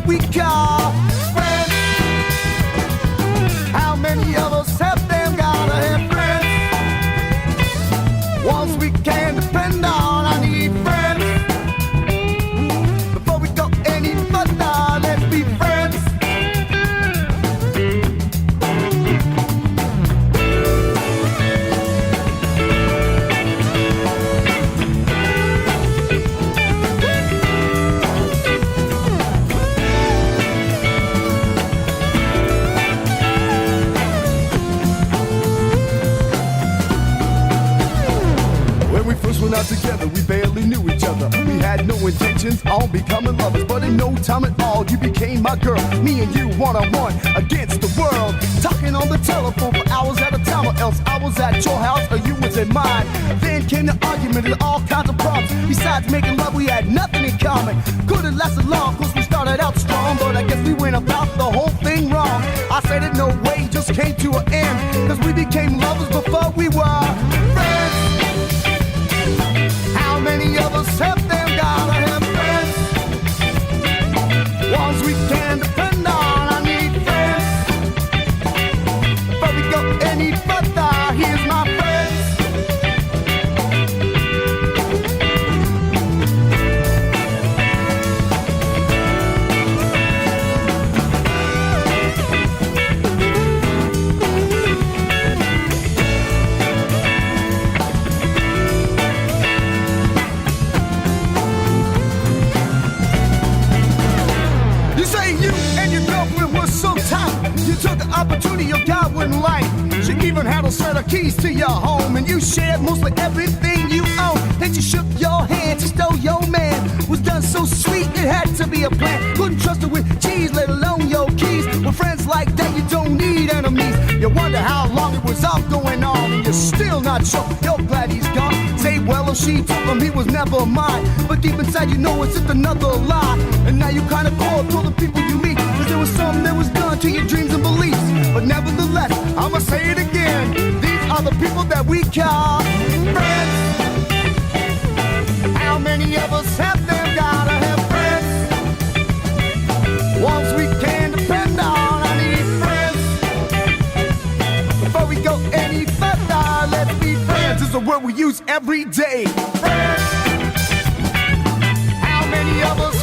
that we call friends. How many of us have them? Gotta have friends. Ones we can depend on. I need friends. Before we go any further, let's be friends. Out together, we barely knew each other. We had no intentions on becoming lovers, but in no time at all, you became my girl. Me and you one-on-one against the world, talking on the telephone for hours at a time, or else I was at your house or you was at mine. Then came the argument and all kinds of problems. Besides making love, we had nothing in common. Couldn't last long, cause we started out strong, but I guess we went about the whole thing wrong. I said it no way, just came to an end, cause we became lovers before we were friends. How many of us have them? Gotta have friends. Ones we can depend on. I need friends. Before we go any further, here's my friends. You took the opportunity your God wouldn't like. She even had a set of keys to your home, and you shared mostly everything you own. Then she shook your hand, she stole your man. Was done so sweet, it had to be a plan. Couldn't trust her with cheese, let alone your keys. With friends like that, you don't need enemies. You wonder how long it was all going on, and you're still not sure. You're glad he's gone. Say, well, if she took him, he was never mine. But deep inside, you know it's just another lie. And now you kinda cold to the people you meet, cause there was something that was done to your dreams and beliefs. But nevertheless, I'ma say it again, these are the people that we call friends. How many of us have them? Gotta have friends. Ones we can depend on. I need friends. Before we go any further, let's be friends. It's a word we use every day. Friends. How many of us